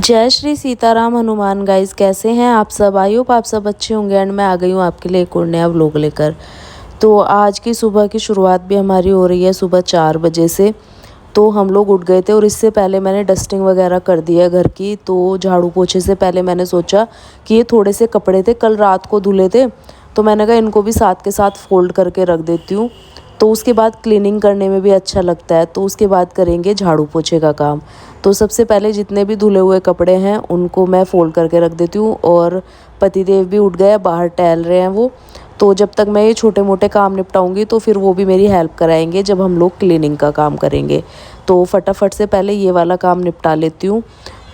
जय श्री सीताराम हनुमान गाइस, कैसे हैं आप सब। आई होप आप सब अच्छे होंगे एंड मैं आ गई हूँ आपके लिए एक और नया व्लॉग लेकर। तो आज की सुबह की शुरुआत भी हमारी हो रही है सुबह 4 बजे से। तो हम लोग उठ गए थे और इससे पहले मैंने डस्टिंग वगैरह कर दी है घर की। तो झाड़ू पोछे से पहले मैंने सोचा कि ये थोड़े से कपड़े थे कल रात को धुले थे, तो मैंने कहा इनको भी साथ के साथ फोल्ड करके रख देती हूँ, तो उसके बाद क्लीनिंग करने में भी अच्छा लगता है। तो उसके बाद करेंगे झाड़ू पोछे का काम। तो सबसे पहले जितने भी धुले हुए कपड़े हैं उनको मैं फ़ोल्ड करके रख देती हूँ। और पतिदेव भी उठ गए, बाहर टहल रहे हैं वो। तो जब तक मैं ये छोटे मोटे काम निपटाऊंगी तो फिर वो भी मेरी हेल्प कराएंगे जब हम लोग क्लीनिंग का काम करेंगे। तो फटाफट से पहले ये वाला काम निपटा लेती हूँ।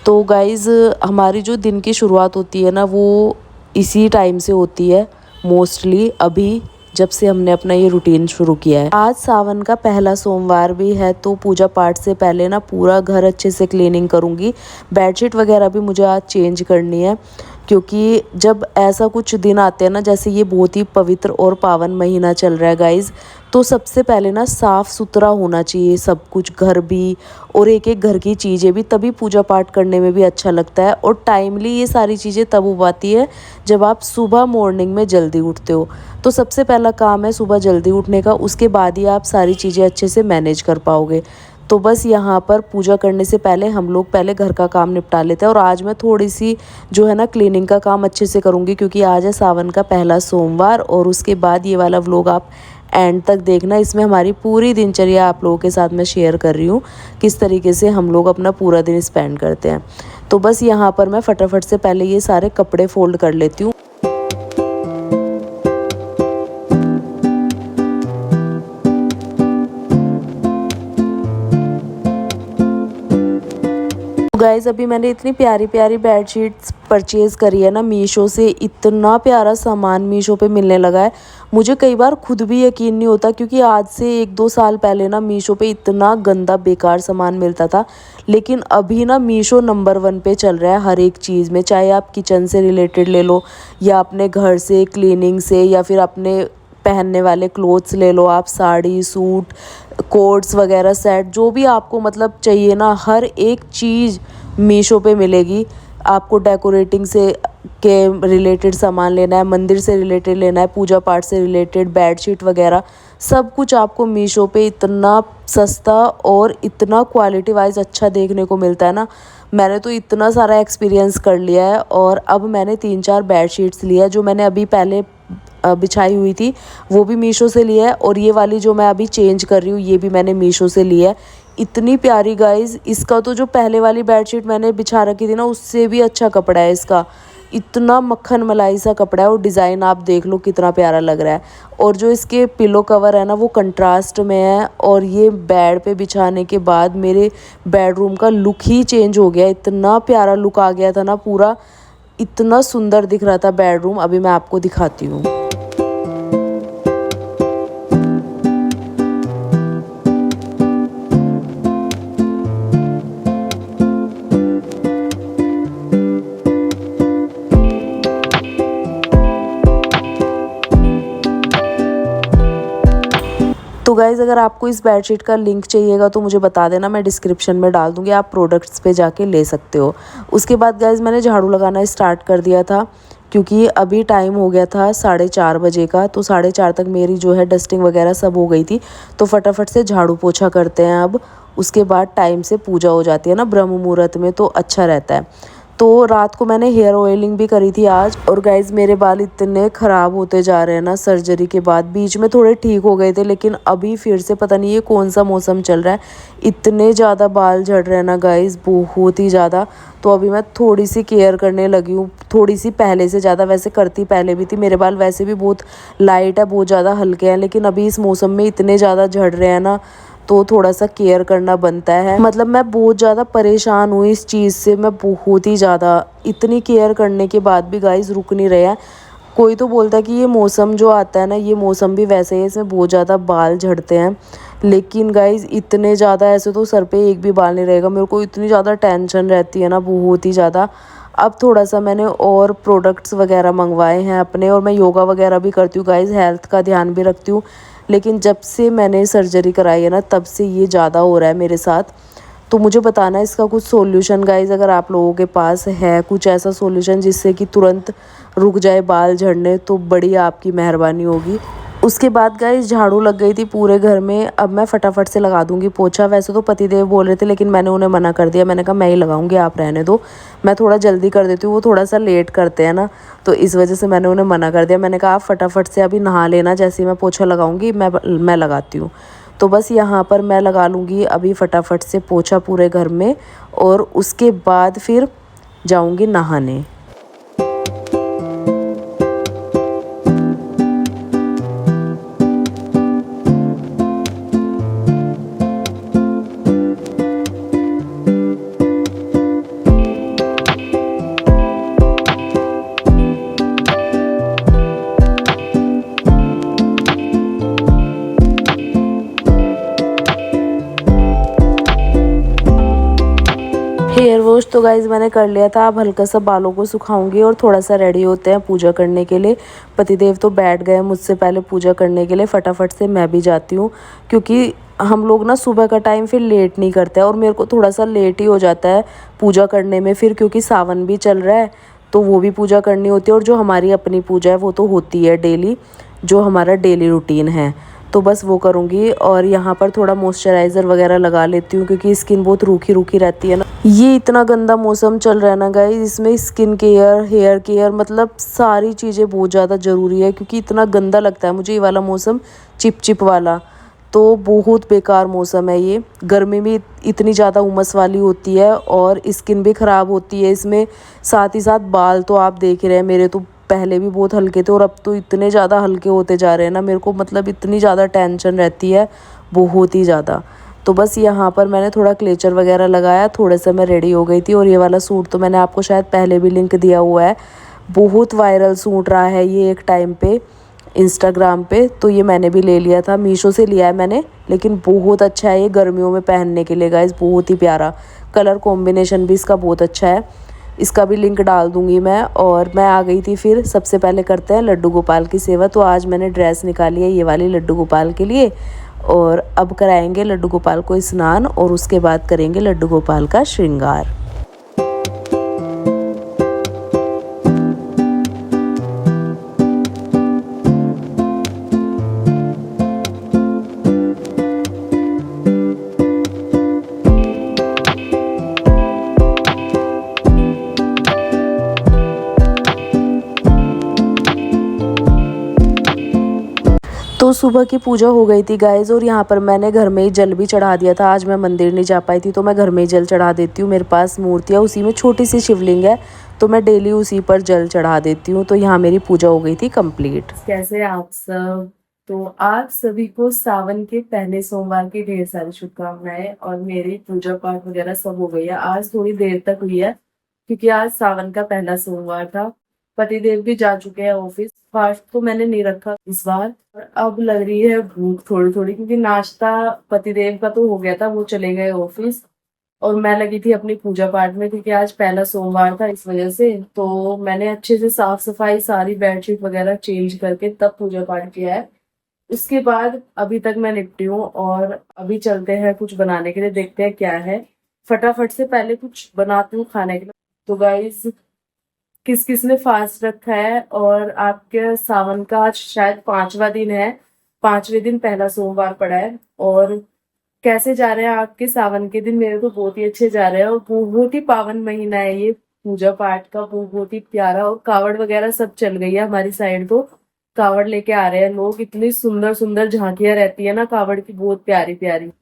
तो गाइज़, हमारी जो दिन की शुरुआत होती है ना, वो इसी टाइम से होती है मोस्टली, अभी जब से हमने अपना ये रूटीन शुरू किया है। आज सावन का पहला सोमवार भी है, तो पूजा पाठ से पहले ना पूरा घर अच्छे से क्लीनिंग करूँगी। बेडशीट वगैरह भी मुझे आज चेंज करनी है, क्योंकि जब ऐसा कुछ दिन आते हैं ना, जैसे ये बहुत ही पवित्र और पावन महीना चल रहा है गाइज़, तो सबसे पहले ना साफ़ सुथरा होना चाहिए सब कुछ, घर भी और एक एक घर की चीज़ें भी, तभी पूजा पाठ करने में भी अच्छा लगता है। और टाइमली ये सारी चीज़ें तब हो पाती है जब आप सुबह मॉर्निंग में जल्दी उठते हो। तो सबसे पहला काम है सुबह जल्दी उठने का, उसके बाद ही आप सारी चीज़ें अच्छे से मैनेज कर पाओगे। तो बस यहाँ पर पूजा करने से पहले हम लोग पहले घर का काम निपटा लेते हैं। और आज मैं थोड़ी सी जो है ना क्लीनिंग का काम अच्छे से करूँगी, क्योंकि आज है सावन का पहला सोमवार। और उसके बाद ये वाला व्लॉग आप एंड तक देखना, इसमें हमारी पूरी दिनचर्या आप लोगों के साथ मैं शेयर कर रही हूँ, किस तरीके से हम लोग अपना पूरा दिन स्पेंड करते हैं। तो बस यहाँ पर मैं फटाफट से पहले ये सारे कपड़े फोल्ड कर लेती हूँ। गाइज़, अभी मैंने इतनी प्यारी प्यारी बेडशीट्स परचेज़ करी है ना मीशो से। इतना प्यारा सामान मीशो पे मिलने लगा है, मुझे कई बार खुद भी यकीन नहीं होता, क्योंकि आज से 1-2 साल पहले ना मीशो पे इतना गंदा बेकार सामान मिलता था। लेकिन अभी ना मीशो नंबर 1 पे चल रहा है हर एक चीज़ में, चाहे आप किचन से रिलेटेड ले लो, या अपने घर से क्लीनिंग से, या फिर अपने पहनने वाले क्लोथ्स ले लो आप, साड़ी सूट कोट्स वगैरह सेट, जो भी आपको मतलब चाहिए ना, हर एक चीज़ मीशो पे मिलेगी। आपको डेकोरेटिंग से के रिलेटेड सामान लेना है, मंदिर से रिलेटेड लेना है, पूजा पाठ से रिलेटेड बेडशीट वगैरह, सब कुछ आपको मीशो पे इतना सस्ता और इतना क्वालिटी वाइज अच्छा देखने को मिलता है ना। मैंने तो इतना सारा एक्सपीरियंस कर लिया है। और अब मैंने 3-4 बेडशीट्स लिया, जो मैंने अभी पहले बिछाई हुई थी वो भी मीशो से लिया है, और ये वाली जो मैं अभी चेंज कर रही हूँ ये भी मैंने मीशो से लिया है। इतनी प्यारी गाइज़, इसका तो जो पहले वाली बेडशीट मैंने बिछा रखी थी ना, उससे भी अच्छा कपड़ा है इसका। इतना मक्खन मलाई सा कपड़ा है, और डिज़ाइन आप देख लो कितना प्यारा लग रहा है। और जो इसके पिलो कवर है ना, वो कंट्रास्ट में है, और ये बेड पे बिछाने के बाद मेरे बेडरूम का लुक ही चेंज हो गया। इतना प्यारा लुक आ गया था ना पूरा, इतना सुंदर दिख रहा था बेडरूम। अभी मैं आपको दिखाती हूँ। तो गाइज़, अगर आपको इस बेडशीट का लिंक चाहिएगा तो मुझे बता देना, मैं डिस्क्रिप्शन में डाल दूँगी, आप प्रोडक्ट्स पे जाके ले सकते हो। उसके बाद गाइज़, मैंने झाड़ू लगाना स्टार्ट कर दिया था, क्योंकि अभी टाइम हो गया था 4:30 बजे का। तो 4:30 तक मेरी जो है डस्टिंग वगैरह सब हो गई थी। तो फटाफट से झाड़ू पोछा करते हैं अब। उसके बाद टाइम से पूजा हो जाती है ना ब्रह्म मुहूर्त में, तो अच्छा रहता है। तो रात को मैंने हेयर ऑयलिंग भी करी थी आज। और गाइज़, मेरे बाल इतने ख़राब होते जा रहे हैं ना सर्जरी के बाद। बीच में थोड़े ठीक हो गए थे, लेकिन अभी फिर से पता नहीं ये कौन सा मौसम चल रहा है, इतने ज़्यादा बाल झड़ रहे हैं ना गाइज़, बहुत ही ज़्यादा। तो अभी मैं थोड़ी सी केयर करने लगी हूँ, थोड़ी सी पहले से ज़्यादा। वैसे करती पहले भी थी, मेरे बाल वैसे भी बहुत लाइट है, बहुत ज़्यादा हल्के हैं, लेकिन अभी इस मौसम में इतने ज़्यादा झड़ रहे हैं ना, तो थोड़ा सा केयर करना बनता है। मतलब मैं बहुत ज़्यादा परेशान हूँ इस चीज़ से, मैं बहुत ही ज़्यादा। इतनी केयर करने के बाद भी गाइस रुक नहीं रहे हैं। कोई तो बोलता है कि ये मौसम जो आता है ना, ये मौसम भी वैसे ही, इसमें बहुत ज़्यादा बाल झड़ते हैं। लेकिन गाइस, इतने ज़्यादा ऐसे तो सर पे एक भी बाल नहीं रहेगा। मेरे को इतनी ज़्यादा टेंशन रहती है ना, बहुत ही ज़्यादा। अब थोड़ा सा मैंने और प्रोडक्ट्स वगैरह मंगवाए हैं अपने, और मैं योगा वगैरह भी करती हूँ गाइस, हेल्थ का ध्यान भी रखती हूँ। लेकिन जब से मैंने सर्जरी कराई है ना, तब से ये ज़्यादा हो रहा है मेरे साथ। तो मुझे बताना इसका कुछ सॉल्यूशन गाइज, अगर आप लोगों के पास है कुछ ऐसा सॉल्यूशन जिससे कि तुरंत रुक जाए बाल झड़ने, तो बड़ी आपकी मेहरबानी होगी। उसके बाद गाइस झाड़ू लग गई थी पूरे घर में। अब मैं फटाफट से लगा दूंगी पोछा। वैसे तो पतिदेव बोल रहे थे लेकिन मैंने उन्हें मना कर दिया। मैंने कहा मैं ही लगाऊंगी, आप रहने दो, मैं थोड़ा जल्दी कर देती हूँ, वो थोड़ा सा लेट करते हैं ना, तो इस वजह से मैंने उन्हें मना कर दिया। मैंने कहा आप फटाफट से अभी नहा लेना, जैसे ही मैं पोछा लगाऊंगी मैं लगाती हूँ। तो बस यहाँ पर मैं लगा लूँगी अभी फटाफट से पोछा पूरे घर में, और उसके बाद फिर जाऊँगी नहाने। हेयर वॉश तो गाइज मैंने कर लिया था। अब हल्का सा बालों को सुखाऊंगी और थोड़ा सा रेडी होते हैं पूजा करने के लिए। पतिदेव तो बैठ गए मुझसे पहले पूजा करने के लिए। फटाफट से मैं भी जाती हूँ, क्योंकि हम लोग ना सुबह का टाइम फिर लेट नहीं करते हैं, और मेरे को थोड़ा सा लेट ही हो जाता है पूजा करने में फिर, क्योंकि सावन भी चल रहा है तो वो भी पूजा करनी होती है, और जो हमारी अपनी पूजा है वो तो होती है डेली, जो हमारा डेली रूटीन है, तो बस वो करूँगी। और यहाँ पर थोड़ा मॉइस्चराइज़र वगैरह लगा लेती हूँ, क्योंकि स्किन बहुत रूखी रूखी रहती है ना। ये इतना गंदा मौसम चल रहा है ना गाइस, इसमें स्किन केयर, हेयर केयर, मतलब सारी चीज़ें बहुत ज़्यादा ज़रूरी है, क्योंकि इतना गंदा लगता है मुझे ये वाला मौसम, चिप चिप वाला। तो बहुत बेकार मौसम है ये। गर्मी में इतनी ज़्यादा उमस वाली होती है और स्किन भी ख़राब होती है इसमें। साथ ही साथ बाल तो आप देख ही रहे हैं, मेरे तो पहले भी बहुत हल्के थे और अब तो इतने ज़्यादा हल्के होते जा रहे हैं ना, मेरे को मतलब इतनी ज़्यादा टेंशन रहती है, बहुत ही ज़्यादा। तो बस यहाँ पर मैंने थोड़ा क्लेचर वगैरह लगाया, थोड़े से मैं रेडी हो गई थी। और ये वाला सूट तो मैंने आपको शायद पहले भी लिंक दिया हुआ है, बहुत वायरल सूट रहा है ये एक टाइम पे इंस्टाग्राम पे, तो ये मैंने भी ले लिया था, मीशो से लिया है मैंने, लेकिन बहुत अच्छा है ये गर्मियों में पहनने के लिए गाइस, बहुत ही प्यारा। कलर कॉम्बिनेशन भी इसका बहुत अच्छा है, इसका भी लिंक डाल दूंगी मैं। और मैं आ गई थी फिर, सबसे पहले करते हैं लड्डू गोपाल की सेवा। तो आज मैंने ड्रेस निकाली है ये वाली लड्डू गोपाल के लिए, और अब कराएंगे लड्डू गोपाल को स्नान, और उसके बाद करेंगे लड्डू गोपाल का श्रृंगार। तो सुबह की पूजा हो गई थी गाइज, और यहाँ पर मैंने घर में ही जल भी चढ़ा दिया था। आज मैं मंदिर नहीं जा पाई थी तो मैं घर में ही जल चढ़ा देती हूँ। मेरे पास मूर्ति है, उसी में छोटी सी शिवलिंग है, तो मैं डेली उसी पर जल चढ़ा देती हूँ। तो यहाँ मेरी पूजा हो गई थी कंप्लीट। कैसे आप सब? तो आप सभी को सावन के पहले सोमवार की ढेर सारी शुभकामनाएं। और मेरी पूजा पाठ वगैरह सब हो गई है, आज थोड़ी देर तक हुई है क्योंकि आज सावन का पहला सोमवार था। पतिदेव भी जा चुके हैं ऑफिस। फास्ट तो मैंने नहीं रखा इस बार, और अब लग रही है भूख थोड़ी थोड़ी, क्योंकि नाश्ता पतिदेव का तो हो गया था, वो चले गए ऑफिस, और मैं लगी थी अपनी पूजा पाठ में, क्योंकि आज पहला सोमवार था इस वजह से। तो मैंने अच्छे से साफ सफाई, सारी बेडशीट वगैरह चेंज करके तब पूजा पाठ किया है। उसके बाद अभी तक मैं निपटी हूँ, और अभी चलते हैं कुछ बनाने के लिए, देखते हैं क्या है। फटाफट से पहले कुछ बनाती हूँ खाने के लिए। तो गाइज किस किस ने फास्ट रखा है, और आपके सावन का आज शायद 5वां दिन है, 5वें दिन पहला सोमवार पड़ा है, और कैसे जा रहे हैं आपके सावन के दिन? मेरे तो बहुत ही अच्छे जा रहे हैं, और बहुत ही पावन महीना है ये पूजा पाठ का, बहुत ही प्यारा। और कावड़ वगैरह सब चल गई है हमारी साइड, तो कावड़ लेके आ रहे हैं लोग। इतनी सुंदर सुंदर झांकियां रहती है ना कावड़ की, बहुत प्यारी प्यारी।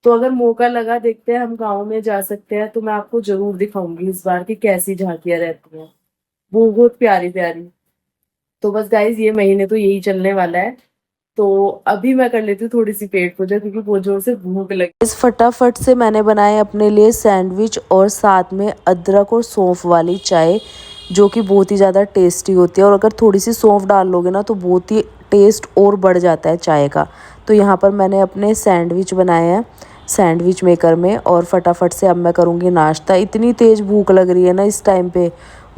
तो अगर मौका लगा, देखते हैं हम गाँव में जा सकते हैं, तो मैं आपको जरूर दिखाऊंगी इस बार की कैसी झांकियां रहती हैं, बहुत प्यारी प्यारी। तो बस गाइज ये महीने तो यही चलने वाला है। तो अभी मैं कर लेती हूँ थोड़ी सी पेट पूजा, क्योंकि बहुत जोर से भूख लगी। इस फटाफट से मैंने बनाए अपने लिए सैंडविच, और साथ में अदरक और सौंफ वाली चाय, जो कि बहुत ही ज़्यादा टेस्टी होती है। और अगर थोड़ी सी सौंफ डाल लोगे ना तो बहुत ही टेस्ट और बढ़ जाता है चाय का। तो यहाँ पर मैंने अपने सैंडविच बनाए हैं सैंडविच मेकर में, और फटाफट से अब मैं करूँगी नाश्ता। इतनी तेज़ भूख लग रही है ना इस टाइम पे,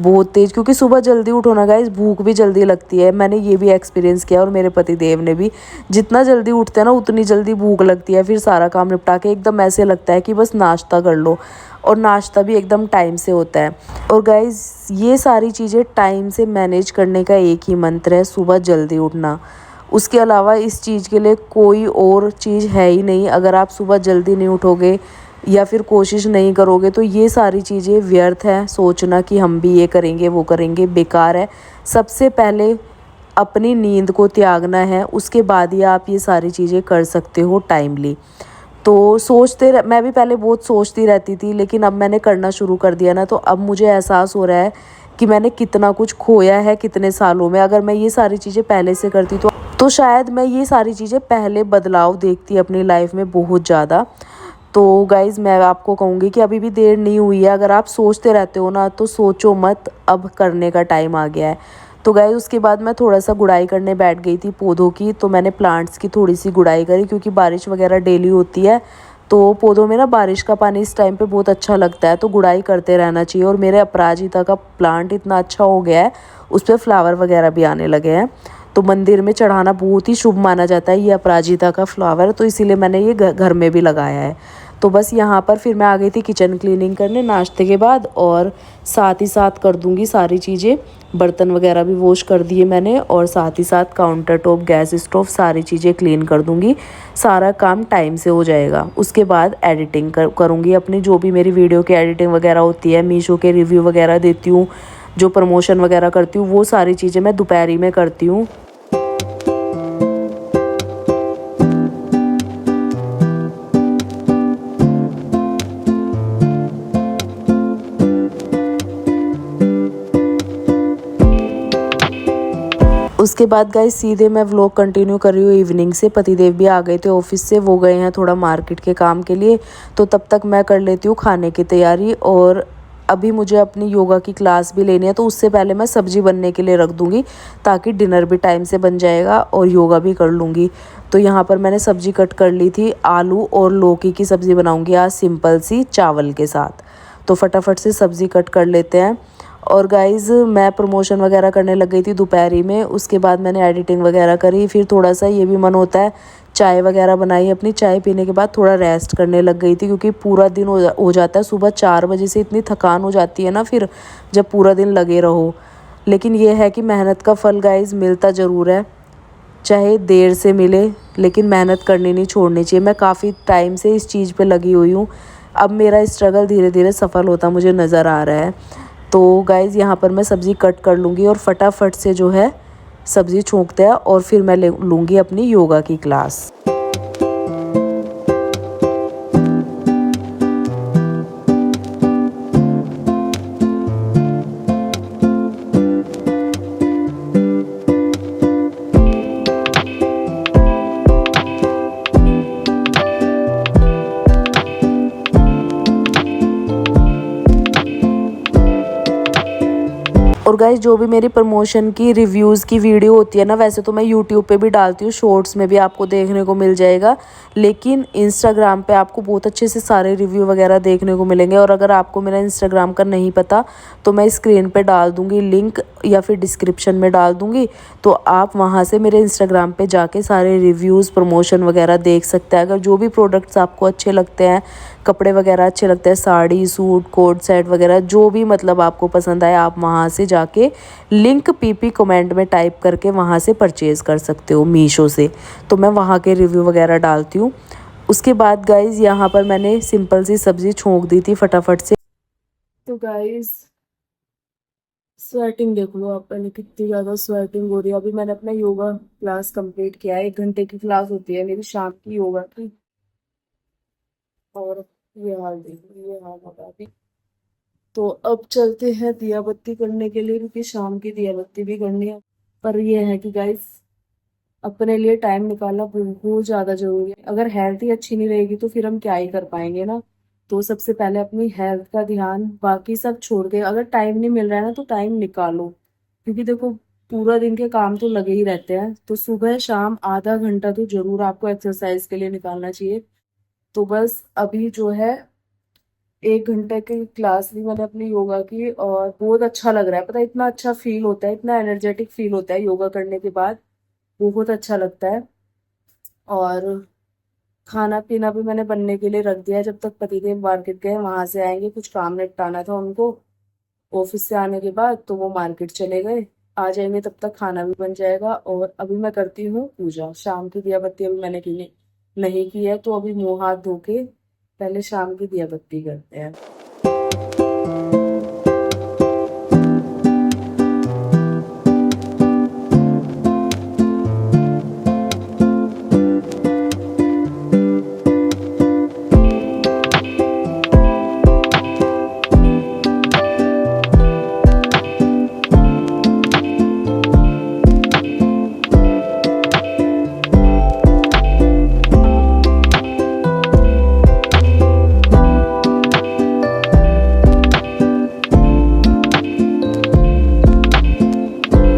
बहुत तेज़, क्योंकि सुबह जल्दी उठो ना गाइस, भूख भी जल्दी लगती है। मैंने ये भी एक्सपीरियंस किया और मेरे पति देव ने भी। जितना जल्दी उठते हैं ना उतनी जल्दी भूख लगती है, फिर सारा काम निपटा के एकदम ऐसे लगता है कि बस नाश्ता कर लो, और नाश्ता भी एकदम टाइम से होता है। और गाइस ये सारी चीज़ें टाइम से मैनेज करने का एक ही मंत्र है, सुबह जल्दी उठना। उसके अलावा इस चीज़ के लिए कोई और चीज़ है ही नहीं। अगर आप सुबह जल्दी नहीं उठोगे या फिर कोशिश नहीं करोगे तो ये सारी चीज़ें व्यर्थ है। सोचना कि हम भी ये करेंगे वो करेंगे, बेकार है। सबसे पहले अपनी नींद को त्यागना है, उसके बाद ही आप ये सारी चीज़ें कर सकते हो टाइमली। तो मैं भी पहले बहुत सोचती रहती थी, लेकिन अब मैंने करना शुरू कर दिया ना, तो अब मुझे एहसास हो रहा है कि मैंने कितना कुछ खोया है कितने सालों में। अगर मैं ये सारी चीज़ें पहले से करती तो शायद मैं ये सारी चीज़ें पहले बदलाव देखती अपनी लाइफ में बहुत ज़्यादा। तो गाइज़ मैं आपको कहूँगी कि अभी भी देर नहीं हुई है। अगर आप सोचते रहते हो ना तो सोचो मत, अब करने का टाइम आ गया है। तो गाइज़ उसके बाद मैं थोड़ा सा गुड़ाई करने बैठ गई थी पौधों की। तो मैंने प्लांट्स की थोड़ी सी गुड़ाई करी, क्योंकि बारिश वगैरह डेली होती है, तो पौधों में ना बारिश का पानी इस टाइम पे बहुत अच्छा लगता है, तो गुड़ाई करते रहना चाहिए। और मेरे अपराजिता का प्लांट इतना अच्छा हो गया है, उस पर फ्लावर वगैरह भी आने लगे हैं। तो मंदिर में चढ़ाना बहुत ही शुभ माना जाता है ये अपराजिता का फ्लावर, तो इसीलिए मैंने ये घर में भी लगाया है। तो बस यहाँ पर फिर मैं आ गई थी किचन क्लीनिंग करने नाश्ते के बाद, और साथ ही साथ कर दूँगी सारी चीज़ें। बर्तन वगैरह भी वॉश कर दिए मैंने, और साथ ही साथ काउंटर टॉप, गैस स्टोव, सारी चीज़ें क्लीन कर दूँगी। सारा काम टाइम से हो जाएगा। उसके बाद एडिटिंग करूँगी अपनी, जो भी मेरी वीडियो की एडिटिंग वगैरह होती है, मीशो के रिव्यू वगैरह देती हूँ, जो प्रमोशन वगैरह करती हूँ, वो सारी चीज़ें मैं दोपहरी में करती हूँ। उसके बाद गाइस सीधे मैं व्लॉग कंटिन्यू कर रही हूँ इवनिंग से। पतिदेव भी आ गए थे ऑफिस से, वो गए हैं थोड़ा मार्केट के काम के लिए, तो तब तक मैं कर लेती हूँ खाने की तैयारी। और अभी मुझे अपनी योगा की क्लास भी लेनी है, तो उससे पहले मैं सब्ज़ी बनने के लिए रख दूँगी, ताकि डिनर भी टाइम से बन जाएगा और योगा भी कर लूँगी। तो यहाँ पर मैंने सब्ज़ी कट कर ली थी, आलू और लौकी की सब्ज़ी बनाऊँगी आज सिंपल सी चावल के साथ। तो फटाफट से सब्ज़ी कट कर लेते हैं। और गाइज़ मैं प्रमोशन वगैरह करने लग गई थी दोपहरी में। उसके बाद मैंने एडिटिंग वगैरह करी, फिर थोड़ा सा ये भी मन होता है, चाय वगैरह बनाई अपनी। चाय पीने के बाद थोड़ा रेस्ट करने लग गई थी, क्योंकि पूरा दिन हो जाता है। सुबह 4 बजे से इतनी थकान हो जाती है ना फिर, जब पूरा दिन लगे रहो। लेकिन ये है कि मेहनत का फल गाइज़ मिलता ज़रूर है, चाहे देर से मिले, लेकिन मेहनत करनी नहीं छोड़नी चाहिए। मैं काफ़ी टाइम से इस चीज़ पे लगी हुई हूँ। अब मेरा स्ट्रगल धीरे धीरे सफल होता मुझे नज़र आ रहा है। तो गाइज़ यहाँ पर मैं सब्ज़ी कट कर लूँगी, और फटाफट से जो है सब्ज़ी छोंकते हैं, और फिर मैं ले लूँगी अपनी योगा की क्लास। और गाइस जो भी मेरी प्रमोशन की रिव्यूज़ की वीडियो होती है ना, वैसे तो मैं यूट्यूब पे भी डालती हूँ, शॉर्ट्स में भी आपको देखने को मिल जाएगा, लेकिन इंस्टाग्राम पे आपको बहुत अच्छे से सारे रिव्यू वगैरह देखने को मिलेंगे। और अगर आपको मेरा इंस्टाग्राम का नहीं पता तो मैं स्क्रीन पे डाल दूँगी लिंक, या फिर डिस्क्रिप्शन में डाल दूँगी, तो आप वहाँ से मेरे इंस्टाग्राम पे जाके सारे रिव्यूज़ प्रमोशन वगैरह देख सकते हैं। अगर जो भी प्रोडक्ट्स आपको अच्छे लगते हैं, कपड़े वगैरह अच्छे लगते हैं, साड़ी सूट कोट सेट वगैरह जो भी मतलब आपको पसंद आए, आप वहाँ से जाके लिंक पीपी कमेंट में टाइप करके वहाँ से परचेज़ कर सकते हो मीशो से। तो मैं वहाँ के रिव्यू वगैरह डालती हूँ। उसके बाद गाइज़ यहाँ पर मैंने सिंपल सी सब्ज़ी छोंक दी थी फटाफट से। तो गाइज़ स्वेटिंग देख लो आप पहले, कितनी ज़्यादा स्वेटिंग हो रही है। अभी मैंने अपना योगा क्लास कंप्लीट किया है, 1 घंटे की क्लास होती है मेरी शाम की योगा की। और ये हाल देखो, ये हाल होगा अभी। तो अब चलते हैं दिया बत्ती करने के लिए, क्योंकि शाम की दिया बत्ती भी करनी है। पर ये है कि गाइस अपने लिए टाइम निकालना बहुत ज़्यादा जरूरी है। अगर हेल्थ ही अच्छी नहीं रहेगी तो फिर हम क्या ही कर पाएंगे ना। तो सबसे पहले अपनी हेल्थ का ध्यान, बाकी सब छोड़ के, अगर टाइम नहीं मिल रहा है ना तो टाइम निकालो, क्योंकि देखो पूरा दिन के काम तो लगे ही रहते हैं। तो सुबह शाम आधा घंटा तो जरूर आपको एक्सरसाइज के लिए निकालना चाहिए। तो बस अभी जो है 1 घंटे की क्लास ली मैंने अपनी योगा की और बहुत अच्छा लग रहा है। पता है इतना अच्छा फील होता है, इतना एनर्जेटिक फील होता है योगा करने के बाद। बहुत अच्छा लगता है। और खाना पीना भी मैंने बनने के लिए रख दिया है। जब तक पतिदेव मार्केट गए, वहां से आएंगे, कुछ काम निपटाना था उनको ऑफिस से आने के बाद, तो वो मार्केट चले गए। आ जाएंगे तब तक खाना भी बन जाएगा। और अभी मैं करती हूँ पूजा। शाम की दिया बत्ती अभी मैंने की नहीं की है, तो अभी मुंह हाथ धो के पहले शाम की दिया बत्ती करते हैं।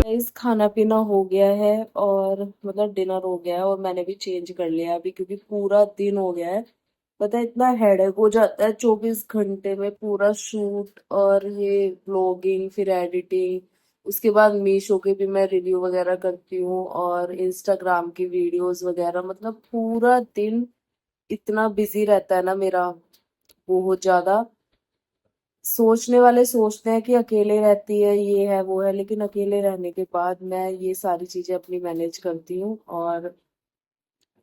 गाइस खाना पीना हो गया है और मतलब डिनर हो गया है और मैंने भी चेंज कर लिया है अभी, क्योंकि पूरा दिन हो गया है। पता है इतना हेडेक हो जाता है 24 घंटे में, पूरा शूट और ये ब्लॉगिंग फिर एडिटिंग। उसके बाद मीशो के भी मैं रिव्यू वगैरह करती हूँ और इंस्टाग्राम की वीडियोस वगैरह। मतलब पूरा दिन इतना बिजी रहता है ना मेरा, बहुत ज्यादा। सोचने वाले सोचते हैं कि अकेले रहती है, ये है वो है, लेकिन अकेले रहने के बाद मैं ये सारी चीजें अपनी मैनेज करती हूँ। और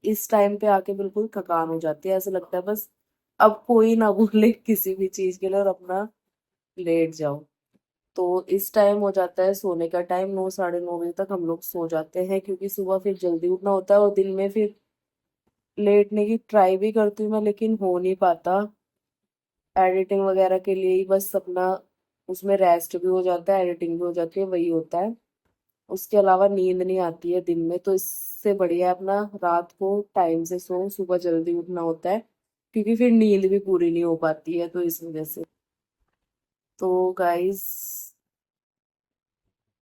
इस टाइम पे आके बिल्कुल थकान हो जाती है, ऐसा लगता है बस अब कोई ना बोले किसी भी चीज के लिए और अपना लेट जाओ। तो इस टाइम हो जाता है सोने का टाइम, 9 साढ़े 9 बजे तक हम लोग सो जाते हैं, क्योंकि सुबह फिर जल्दी उठना होता है। और दिन में फिर लेटने की ट्राई भी करती हूँ मैं, लेकिन हो नहीं पाता। एडिटिंग वगैरह के लिए ही बस अपना उसमें रेस्ट भी हो जाता है, एडिटिंग भी हो जाती है, वही होता है। उसके अलावा नींद नहीं आती है दिन में, तो इससे बढ़िया है अपना रात को टाइम से सो, सुबह जल्दी उठना होता है, क्योंकि फिर नींद भी पूरी नहीं हो पाती है, तो इस वजह से। तो गाइस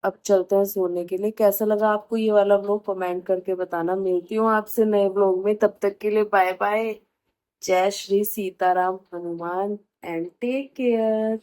अब चलते हैं सोने के लिए। कैसा लगा आपको ये वाला व्लॉग कमेंट करके बताना। मिलती हूँ आपसे नए व्लॉग में, तब तक के लिए बाय बाय। जय Shri Sitaram Hanuman and take care.